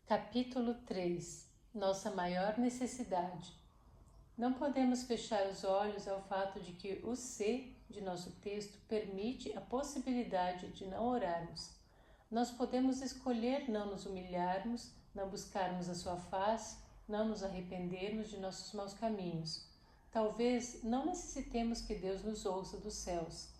Capítulo 3. Nossa maior necessidade. Não podemos fechar os olhos ao fato de que o C de nosso texto permite a possibilidade de não orarmos. Nós podemos escolher não nos humilharmos, não buscarmos a sua face, não nos arrependermos de nossos maus caminhos. Talvez não necessitemos que Deus nos ouça dos céus.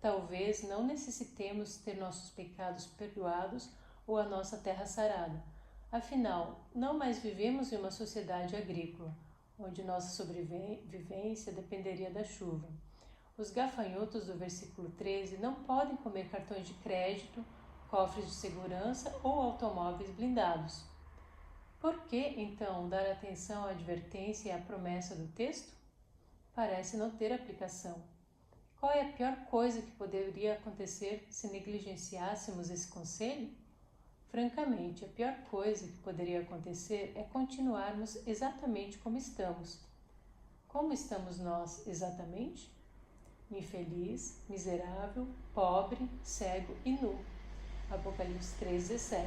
Talvez não necessitemos ter nossos pecados perdoados ou a nossa terra sarada. Afinal, não mais vivemos em uma sociedade agrícola, onde nossa sobrevivência dependeria da chuva. Os gafanhotos do versículo 13 não podem comer cartões de crédito, cofres de segurança ou automóveis blindados. Por que, então, dar atenção à advertência e à promessa do texto? Parece não ter aplicação. Qual é a pior coisa que poderia acontecer se negligenciássemos esse conselho? Francamente, a pior coisa que poderia acontecer é continuarmos exatamente como estamos. Como estamos nós exatamente? Infeliz, miserável, pobre, cego e nu. Apocalipse 3:17.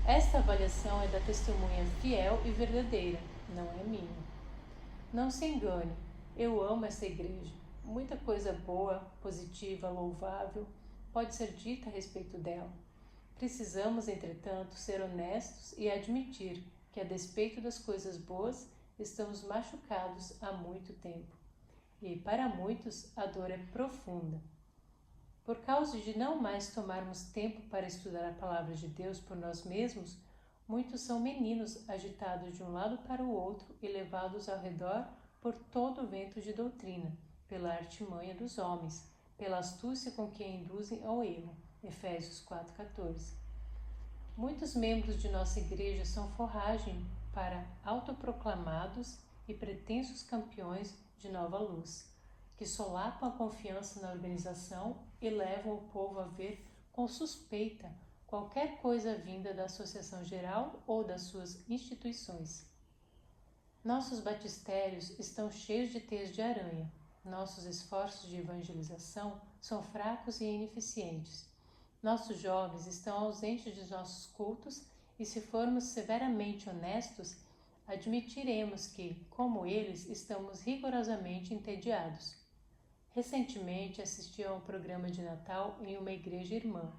Esta avaliação é da testemunha fiel e verdadeira, não é minha. Não se engane, eu amo esta igreja. Muita coisa boa, positiva, louvável pode ser dita a respeito dela. Precisamos, entretanto, ser honestos e admitir que, a despeito das coisas boas, estamos machucados há muito tempo. E, para muitos, a dor é profunda. Por causa de não mais tomarmos tempo para estudar a palavra de Deus por nós mesmos, muitos são meninos agitados de um lado para o outro e levados ao redor por todo o vento de doutrina, pela artimanha dos homens, pela astúcia com que induzem ao erro. Efésios 4:14. Muitos membros de nossa igreja são forragem para autoproclamados e pretensos campeões de nova luz, que solapam a confiança na organização e levam o povo a ver com suspeita qualquer coisa vinda da Associação Geral ou das suas instituições. Nossos batistérios estão cheios de teias de aranha. Nossos esforços de evangelização são fracos e ineficientes. Nossos jovens estão ausentes de nossos cultos e, se formos severamente honestos, admitiremos que, como eles, estamos rigorosamente entediados. Recentemente assisti a um programa de Natal em uma igreja irmã.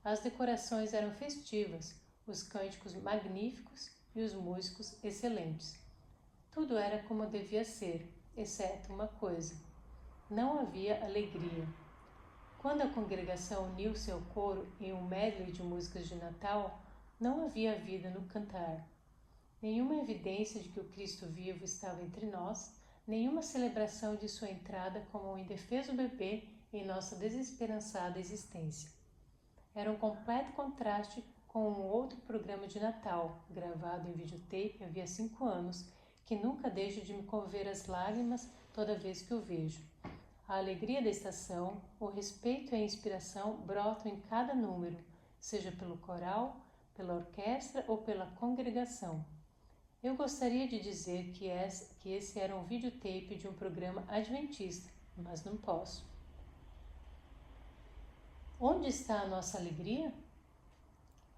As decorações eram festivas, os cânticos magníficos e os músicos excelentes. Tudo era como devia ser, exceto uma coisa: não havia alegria. Quando a congregação uniu seu coro em um medley de músicas de Natal, não havia vida no cantar. Nenhuma evidência de que o Cristo vivo estava entre nós, nenhuma celebração de sua entrada como um indefeso bebê em nossa desesperançada existência. Era um completo contraste com um outro programa de Natal, gravado em videotape havia 5 anos, que nunca deixa de me comover as lágrimas toda vez que o vejo. A alegria da estação, o respeito e a inspiração brotam em cada número, seja pelo coral, pela orquestra ou pela congregação. Eu gostaria de dizer que esse era um videotape de um programa adventista, mas não posso. Onde está a nossa alegria?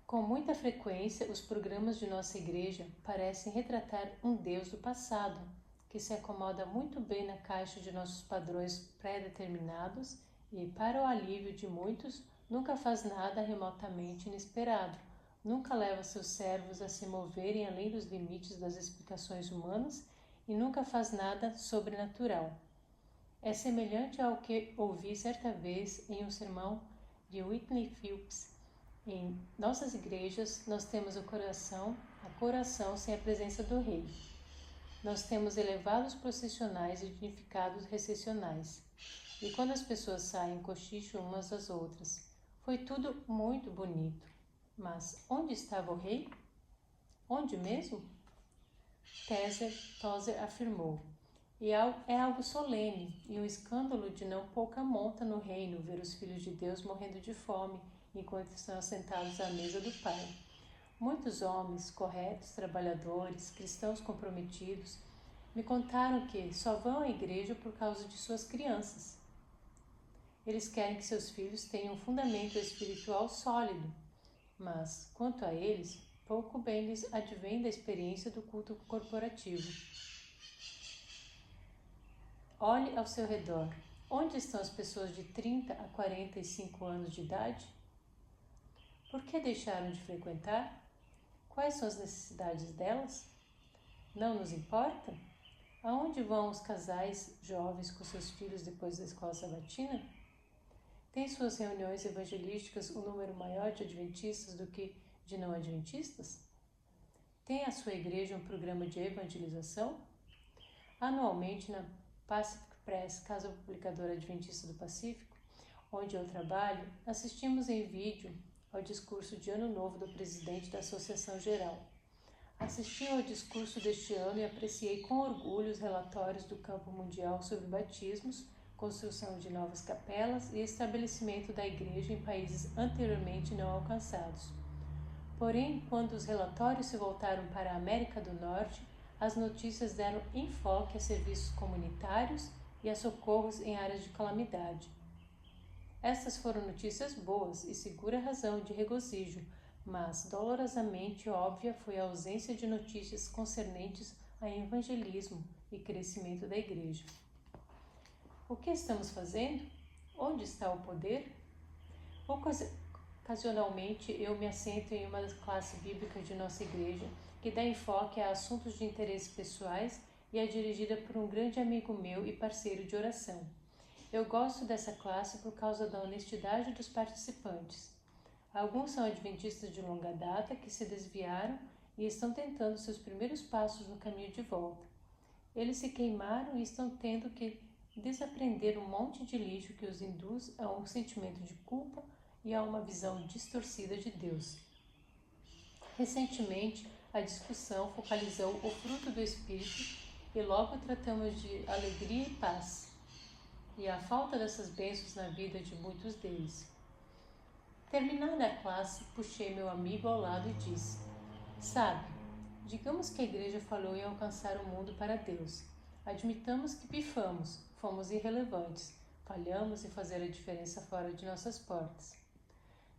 Com muita frequência, os programas de nossa igreja parecem retratar um Deus do passado, que se acomoda muito bem na caixa de nossos padrões pré-determinados e, para o alívio de muitos, nunca faz nada remotamente inesperado, nunca leva seus servos a se moverem além dos limites das explicações humanas e nunca faz nada sobrenatural. É semelhante ao que ouvi certa vez em um sermão de Whitney Phillips. Em nossas igrejas, nós temos a coração sem a presença do rei. Nós temos elevados processionais e dignificados recessionais. E quando as pessoas saem, cochicham umas às outras. Foi tudo muito bonito. Mas onde estava o rei? Onde mesmo? Tozer afirmou. E é algo solene e um escândalo de não pouca monta no reino ver os filhos de Deus morrendo de fome enquanto estão assentados à mesa do Pai. Muitos homens corretos, trabalhadores, cristãos comprometidos, me contaram que só vão à igreja por causa de suas crianças. Eles querem que seus filhos tenham um fundamento espiritual sólido, mas, quanto a eles, Pouco bem lhes advém da experiência do culto corporativo. Olhe ao seu redor. Onde estão as pessoas de 30 a 45 anos de idade? Por que deixaram de frequentar? Quais são as necessidades delas? Não nos importa? Aonde vão os casais jovens com seus filhos depois da escola sabatina? Tem suas reuniões evangelísticas um número maior de adventistas do que de não adventistas? Tem a sua igreja um programa de evangelização? Anualmente, na Pacific Press, Casa Publicadora Adventista do Pacífico, onde eu trabalho, assistimos em vídeo ao discurso de Ano Novo do presidente da Associação Geral. Assisti ao discurso deste ano e apreciei com orgulho os relatórios do campo mundial sobre batismos, construção de novas capelas e estabelecimento da igreja em países anteriormente não alcançados. Porém, quando os relatórios se voltaram para a América do Norte, as notícias deram enfoque a serviços comunitários e a socorros em áreas de calamidade. Estas foram notícias boas e segura razão de regozijo, mas dolorosamente óbvia foi a ausência de notícias concernentes a evangelismo e crescimento da igreja. O que estamos fazendo? Onde está o poder? Ocasionalmente eu me assento em uma classe bíblica de nossa igreja que dá enfoque a assuntos de interesse pessoais e é dirigida por um grande amigo meu e parceiro de oração. Eu gosto dessa classe por causa da honestidade dos participantes. Alguns são adventistas de longa data que se desviaram e estão tentando seus primeiros passos no caminho de volta. Eles se queimaram e estão tendo que desaprender um monte de lixo que os induz a um sentimento de culpa e a uma visão distorcida de Deus. Recentemente, a discussão focalizou o fruto do Espírito e logo tratamos de alegria e paz, e a falta dessas bênçãos na vida de muitos deles. Terminada a classe, puxei meu amigo ao lado e disse: Sabe, digamos que a igreja falhou em alcançar o mundo para Deus. Admitamos que pifamos, fomos irrelevantes, falhamos em fazer a diferença fora de nossas portas.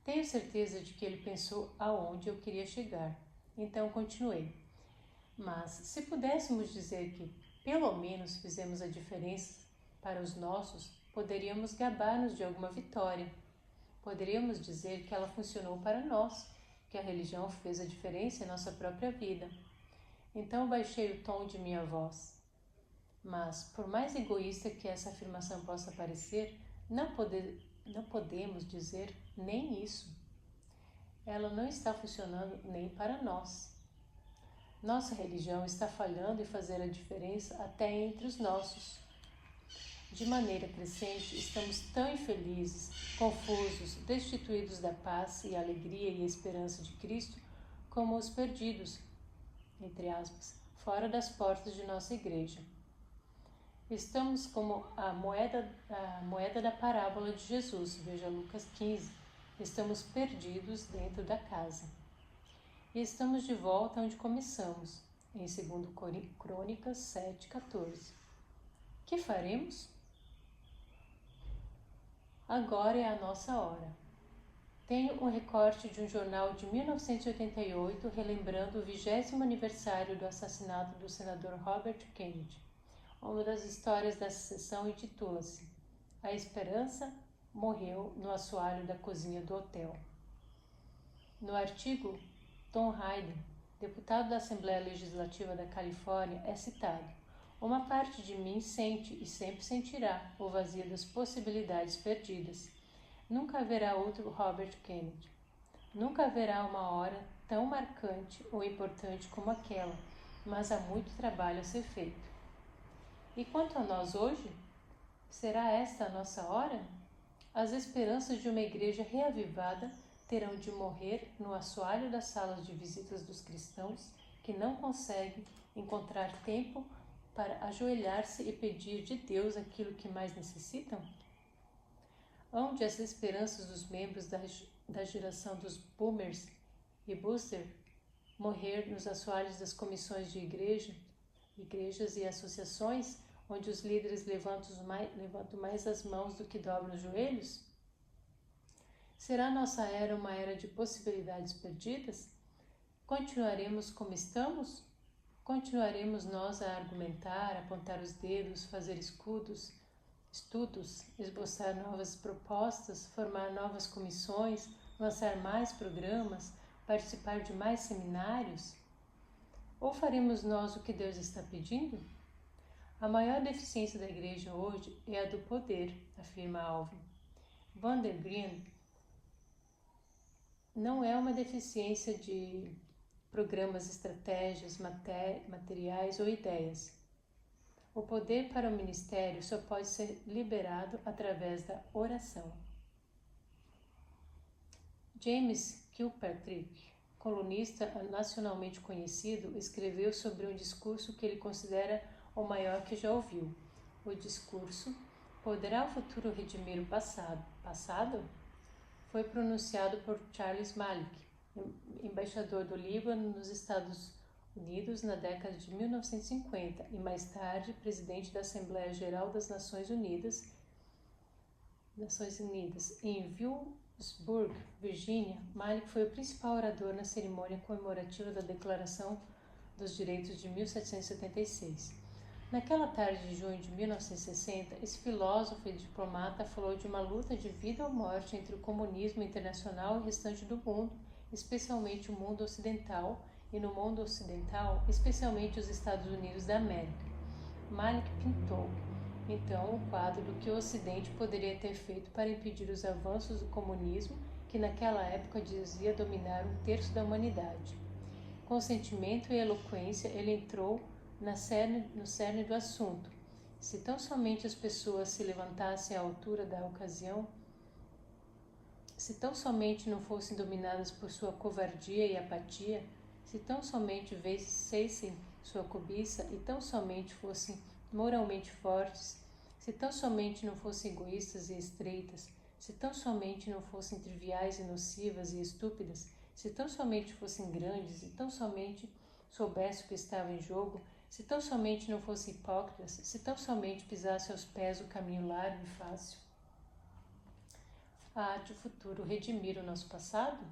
Tenho certeza de que ele pensou aonde eu queria chegar. Então continuei. Mas se pudéssemos dizer que, pelo menos, fizemos a diferença para os nossos, poderíamos gabar-nos de alguma vitória. Poderíamos dizer que ela funcionou para nós, que a religião fez a diferença em nossa própria vida. Então baixei o tom de minha voz. Mas, por mais egoísta que essa afirmação possa parecer, não podemos dizer nem isso. Ela não está funcionando nem para nós. Nossa religião está falhando em fazer a diferença até entre os nossos. De maneira crescente, estamos tão infelizes, confusos, destituídos da paz e alegria e esperança de Cristo como os perdidos, entre aspas, fora das portas de nossa igreja. Estamos como a moeda da parábola de Jesus, veja Lucas 15. Estamos perdidos dentro da casa. E estamos de volta onde começamos, em 2 Crônicas 7:14. Que faremos? Agora é a nossa hora. Tenho um recorte de um jornal de 1988 relembrando o 20º aniversário do assassinato do senador Robert Kennedy. Uma das histórias dessa sessão intitula-se A Esperança morreu no assoalho da cozinha do hotel. No artigo, Tom Hayden, deputado da Assembleia Legislativa da Califórnia, é citado: Uma parte de mim sente e sempre sentirá o vazio das possibilidades perdidas. Nunca haverá outro Robert Kennedy. Nunca haverá uma hora tão marcante ou importante como aquela, mas há muito trabalho a ser feito. E quanto a nós hoje? Será esta a nossa hora? As esperanças de uma igreja reavivada terão de morrer no assoalho das salas de visitas dos cristãos que não conseguem encontrar tempo para ajoelhar-se e pedir de Deus aquilo que mais necessitam? Onde as esperanças dos membros da geração dos boomers e booster morrer nos assoalhos das comissões de igrejas e associações, onde os líderes levantam mais as mãos do que dobram os joelhos? Será nossa era uma era de possibilidades perdidas? Continuaremos como estamos? Continuaremos nós a argumentar, apontar os dedos, fazer estudos, esboçar novas propostas, formar novas comissões, lançar mais programas, participar de mais seminários? Ou faremos nós o que Deus está pedindo? A maior deficiência da igreja hoje é a do poder, afirma Alvin. Van der Green não é uma deficiência de programas, estratégias, materiais ou ideias. O poder para o ministério só pode ser liberado através da oração. James Kilpatrick, colunista nacionalmente conhecido, escreveu sobre um discurso que ele considera o maior que já ouviu. O discurso "Poderá o futuro redimir o passado?" foi pronunciado por Charles Malik, embaixador do Líbano nos Estados Unidos na década de 1950 e mais tarde presidente da Assembleia Geral das Nações Unidas. Em Williamsburg, Virgínia, Malik foi o principal orador na cerimônia comemorativa da Declaração dos Direitos de 1776. Naquela tarde de junho de 1960, esse filósofo e diplomata falou de uma luta de vida ou morte entre o comunismo internacional e o restante do mundo, especialmente o mundo ocidental, e no mundo ocidental, especialmente os Estados Unidos da América. Malik pintou, então, o quadro do que o Ocidente poderia ter feito para impedir os avanços do comunismo, que naquela época dizia dominar um terço da humanidade. Com sentimento e eloquência, ele entrou no cerne do assunto. Se tão somente as pessoas se levantassem à altura da ocasião, se tão somente não fossem dominadas por sua covardia e apatia, se tão somente vencessem sua cobiça e tão somente fossem moralmente fortes, se tão somente não fossem egoístas e estreitas, se tão somente não fossem triviais e nocivas e estúpidas, se tão somente fossem grandes e tão somente soubessem o que estava em jogo, se tão somente não fossem hipócritas, se tão somente pisassem aos pés o caminho largo e fácil. Há de futuro redimir o nosso passado?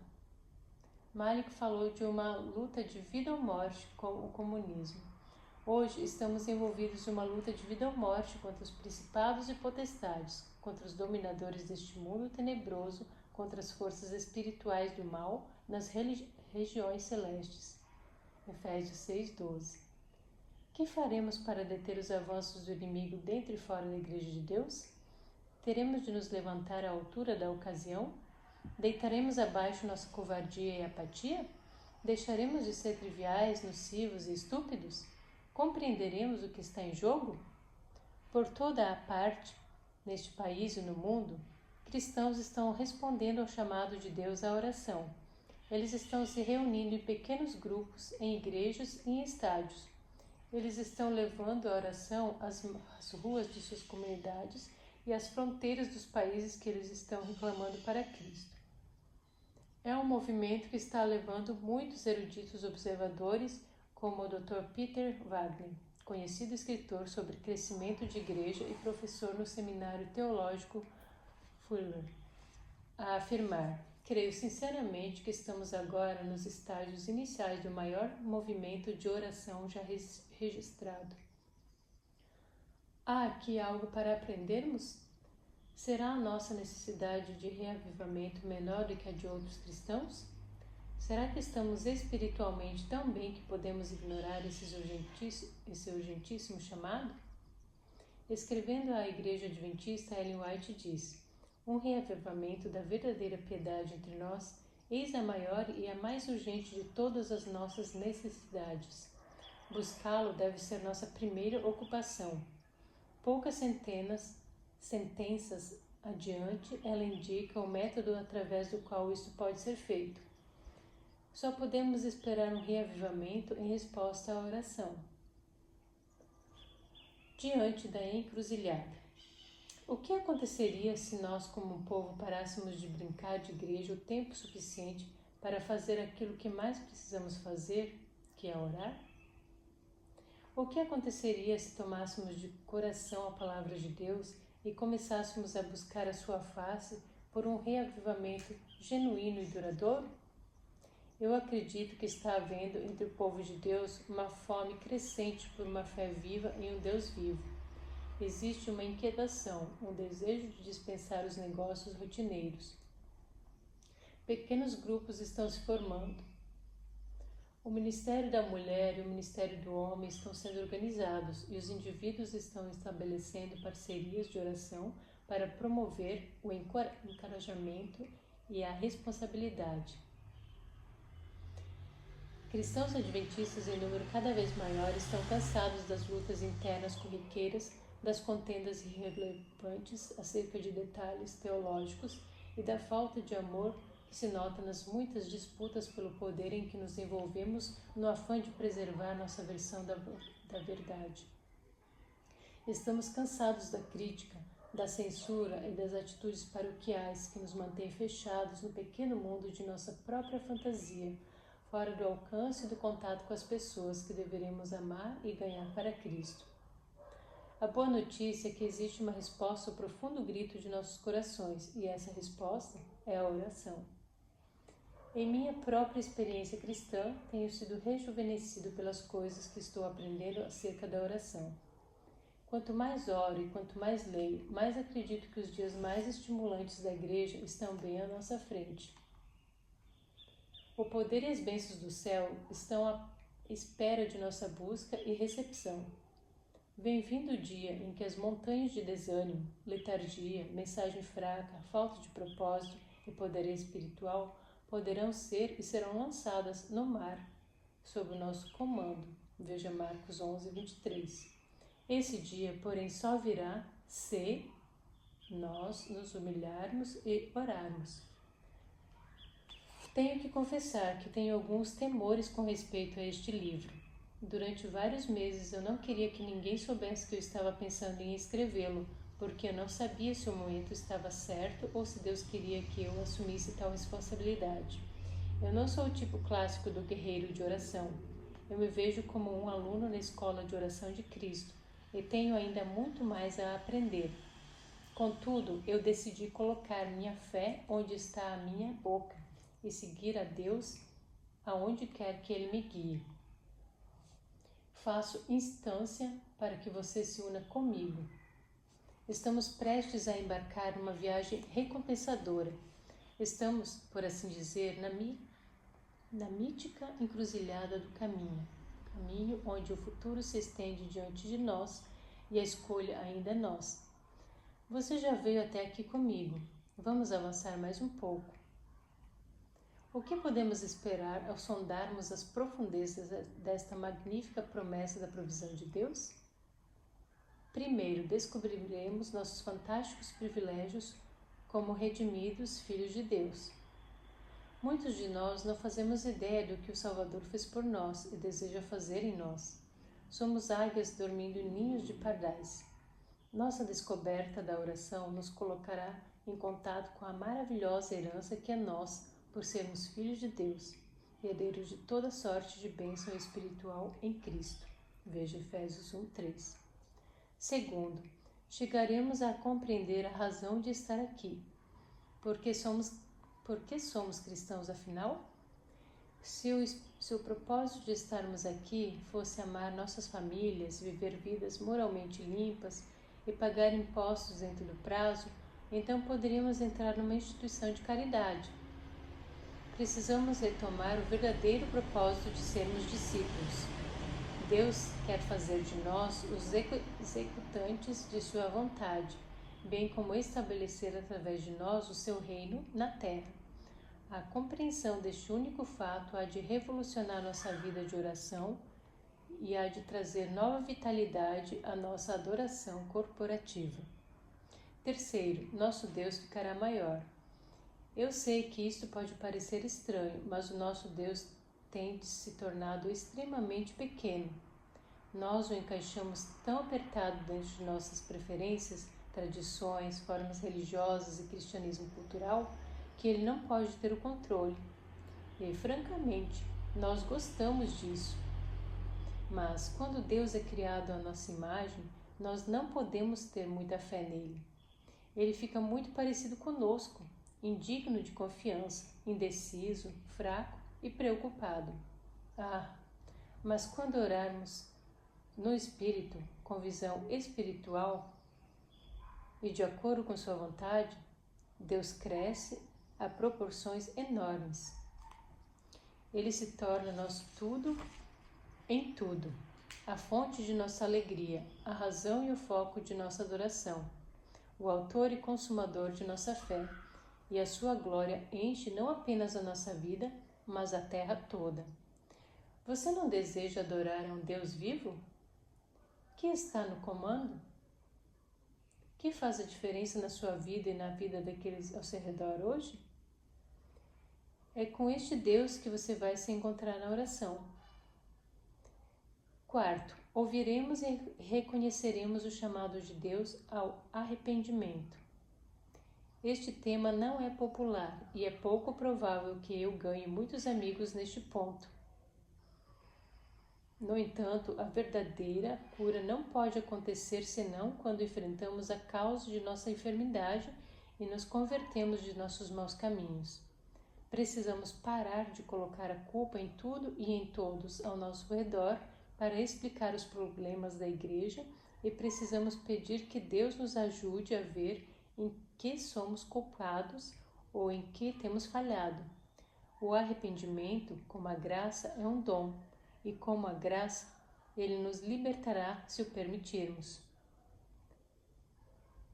Malik falou de uma luta de vida ou morte com o comunismo. Hoje estamos envolvidos em uma luta de vida ou morte contra os principados e potestades, contra os dominadores deste mundo tenebroso, contra as forças espirituais do mal nas regiões celestes. Efésios 6:12. Que faremos para deter os avanços do inimigo dentro e fora da Igreja de Deus? Teremos de nos levantar à altura da ocasião? Deitaremos abaixo nossa covardia e apatia? Deixaremos de ser triviais, nocivos e estúpidos? Compreenderemos o que está em jogo? Por toda a parte, neste país e no mundo, cristãos estão respondendo ao chamado de Deus à oração. Eles estão se reunindo em pequenos grupos, em igrejas e em estádios. Eles estão levando a oração às ruas de suas comunidades e às fronteiras dos países que eles estão reclamando para Cristo. É um movimento que está levando muitos eruditos observadores, como o Dr. Peter Wagner, conhecido escritor sobre crescimento de igreja e professor no Seminário Teológico Fuller, a afirmar: creio sinceramente que estamos agora nos estágios iniciais do maior movimento de oração já registrado. Há aqui algo para aprendermos? Será a nossa necessidade de reavivamento menor do que a de outros cristãos? Será que estamos espiritualmente tão bem que podemos ignorar esse urgentíssimo chamado? Escrevendo à Igreja Adventista, Ellen White diz: um reavivamento da verdadeira piedade entre nós, eis a maior e a mais urgente de todas as nossas necessidades. Buscá-lo deve ser nossa primeira ocupação. Poucas sentenças adiante, ela indica o método através do qual isso pode ser feito. Só podemos esperar um reavivamento em resposta à oração. Diante da encruzilhada. O que aconteceria se nós, como um povo, parássemos de brincar de igreja o tempo suficiente para fazer aquilo que mais precisamos fazer, que é orar? O que aconteceria se tomássemos de coração a palavra de Deus e começássemos a buscar a sua face por um reavivamento genuíno e duradouro? Eu acredito que está havendo entre o povo de Deus uma fome crescente por uma fé viva em um Deus vivo. Existe uma inquietação, um desejo de dispensar os negócios rotineiros. Pequenos grupos estão se formando. O Ministério da Mulher e o Ministério do Homem estão sendo organizados e os indivíduos estão estabelecendo parcerias de oração para promover o encorajamento e a responsabilidade. Cristãos adventistas em número cada vez maior estão cansados das lutas internas corriqueiras, das contendas irrelevantes acerca de detalhes teológicos e da falta de amor que se nota nas muitas disputas pelo poder em que nos envolvemos no afã de preservar nossa versão da verdade. Estamos cansados da crítica, da censura e das atitudes paroquiais que nos mantêm fechados no pequeno mundo de nossa própria fantasia, fora do alcance do contato com as pessoas que deveremos amar e ganhar para Cristo. A boa notícia é que existe uma resposta ao profundo grito de nossos corações, e essa resposta é a oração. Em minha própria experiência cristã, tenho sido rejuvenescido pelas coisas que estou aprendendo acerca da oração. Quanto mais oro e quanto mais leio, mais acredito que os dias mais estimulantes da Igreja estão bem à nossa frente. O poder e as bênçãos do céu estão à espera de nossa busca e recepção. Vem vindo o dia em que as montanhas de desânimo, letargia, mensagem fraca, falta de propósito e poder espiritual poderão ser e serão lançadas no mar, sob o nosso comando. Veja Marcos 11, 23. Esse dia, porém, só virá se nós nos humilharmos e orarmos. Tenho que confessar que tenho alguns temores com respeito a este livro. Durante vários meses eu não queria que ninguém soubesse que eu estava pensando em escrevê-lo, porque eu não sabia se o momento estava certo ou se Deus queria que eu assumisse tal responsabilidade. Eu não sou o tipo clássico do guerreiro de oração. Eu me vejo como um aluno na escola de oração de Cristo e tenho ainda muito mais a aprender. Contudo, eu decidi colocar minha fé onde está a minha boca e seguir a Deus aonde quer que Ele me guie. Faço instância para que você se una comigo. Estamos prestes a embarcar numa viagem recompensadora. Estamos, por assim dizer, na mítica encruzilhada do caminho onde o futuro se estende diante de nós e a escolha ainda é nossa. Você já veio até aqui comigo. Vamos avançar mais um pouco. O que podemos esperar ao sondarmos as profundezas desta magnífica promessa da provisão de Deus? Primeiro, descobriremos nossos fantásticos privilégios como redimidos filhos de Deus. Muitos de nós não fazemos ideia do que o Salvador fez por nós e deseja fazer em nós. Somos águias dormindo em ninhos de pardais. Nossa descoberta da oração nos colocará em contato com a maravilhosa herança que é nossa por sermos filhos de Deus, herdeiros de toda sorte de bênção espiritual em Cristo. Veja Efésios 1:3. Segundo, chegaremos a compreender a razão de estar aqui. Por que somos cristãos, afinal? Se o propósito de estarmos aqui fosse amar nossas famílias, viver vidas moralmente limpas e pagar impostos dentro do prazo, então poderíamos entrar numa instituição de caridade. Precisamos retomar o verdadeiro propósito de sermos discípulos. Deus quer fazer de nós os executantes de sua vontade, bem como estabelecer através de nós o seu reino na terra. A compreensão deste único fato há de revolucionar nossa vida de oração e há de trazer nova vitalidade à nossa adoração corporativa. Terceiro, nosso Deus ficará maior. Eu sei que isto pode parecer estranho, mas o nosso Deus tem se tornado extremamente pequeno. Nós o encaixamos tão apertado dentro de nossas preferências, tradições, formas religiosas e cristianismo cultural, que ele não pode ter o controle. E, francamente, nós gostamos disso. Mas, quando Deus é criado à nossa imagem, nós não podemos ter muita fé nele. Ele fica muito parecido conosco, indigno de confiança, indeciso, fraco e preocupado. Mas quando orarmos no Espírito, com visão espiritual e de acordo com sua vontade, Deus cresce a proporções enormes. Ele se torna nosso tudo em tudo, a fonte de nossa alegria, a razão e o foco de nossa adoração, o autor e consumador de nossa fé, e a sua glória enche não apenas a nossa vida, mas a terra toda. Você não deseja adorar a um Deus vivo? Que está no comando? Que faz a diferença na sua vida e na vida daqueles ao seu redor hoje? É com este Deus que você vai se encontrar na oração. Quarto, ouviremos e reconheceremos o chamado de Deus ao arrependimento. Este tema não é popular e é pouco provável que eu ganhe muitos amigos neste ponto. No entanto, a verdadeira cura não pode acontecer senão quando enfrentamos a causa de nossa enfermidade e nos convertemos de nossos maus caminhos. Precisamos parar de colocar a culpa em tudo e em todos ao nosso redor para explicar os problemas da igreja e precisamos pedir que Deus nos ajude a ver em que somos culpados ou em que temos falhado. O arrependimento, como a graça, é um dom. E como a graça, Ele nos libertará se o permitirmos.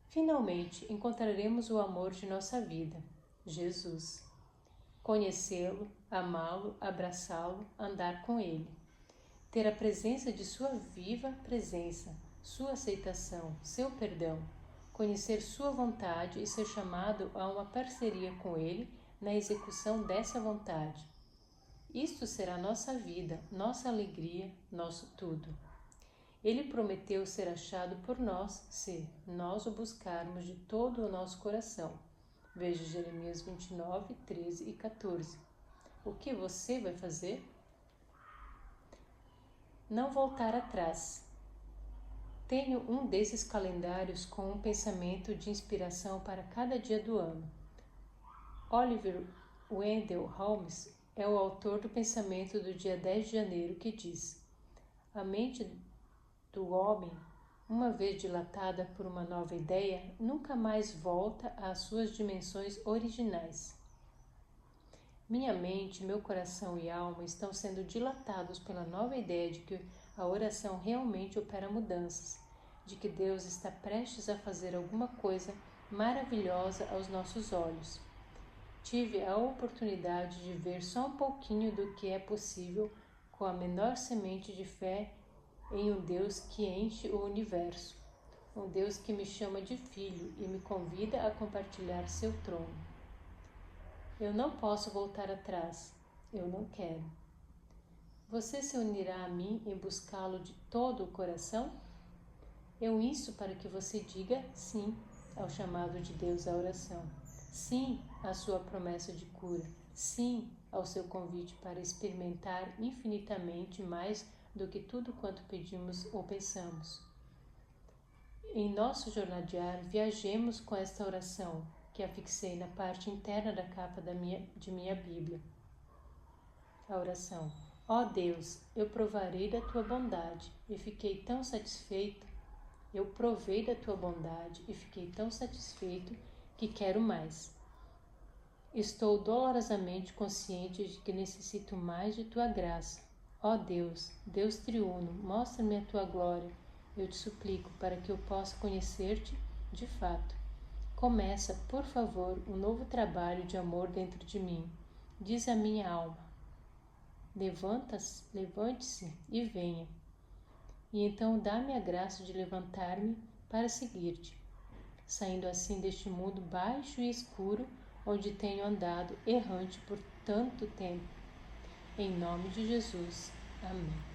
Finalmente, encontraremos o amor de nossa vida, Jesus. Conhecê-lo, amá-lo, abraçá-lo, andar com Ele. Ter a presença de sua viva presença, sua aceitação, seu perdão. Conhecer sua vontade e ser chamado a uma parceria com Ele na execução dessa vontade. Isto será nossa vida, nossa alegria, nosso tudo. Ele prometeu ser achado por nós, se nós o buscarmos de todo o nosso coração. Veja Jeremias 29, 13 e 14. O que você vai fazer? Não voltar atrás. Tenho um desses calendários com um pensamento de inspiração para cada dia do ano. Oliver Wendell Holmes é o autor do pensamento do dia 10 de janeiro que diz: a mente do homem, uma vez dilatada por uma nova ideia, nunca mais volta às suas dimensões originais. Minha mente, meu coração e alma estão sendo dilatados pela nova ideia de que a oração realmente opera mudanças, de que Deus está prestes a fazer alguma coisa maravilhosa aos nossos olhos. Tive a oportunidade de ver só um pouquinho do que é possível com a menor semente de fé em um Deus que enche o universo, um Deus que me chama de filho e me convida a compartilhar seu trono. Eu não posso voltar atrás, eu não quero. Você se unirá a mim em buscá-lo de todo o coração? Eu insto para que você diga sim ao chamado de Deus à oração. Sim à sua promessa de cura, sim ao seu convite para experimentar infinitamente mais do que tudo quanto pedimos ou pensamos. Em nosso jornalear, viajemos com esta oração, que afixei na parte interna da capa de minha Bíblia. A oração: ó Deus, eu provarei da tua bondade e fiquei tão satisfeito. Eu provei da tua bondade e fiquei tão satisfeito que quero mais. Estou dolorosamente consciente de que necessito mais de tua graça. Ó Deus, Deus triuno, mostra-me a tua glória. Eu te suplico para que eu possa conhecer-te de fato. Começa, por favor, um novo trabalho de amor dentro de mim. Diz a minha alma: levante-se e venha. E então dá-me a graça de levantar-me para seguir-te, saindo assim deste mundo baixo e escuro onde tenho andado errante por tanto tempo. Em nome de Jesus. Amém.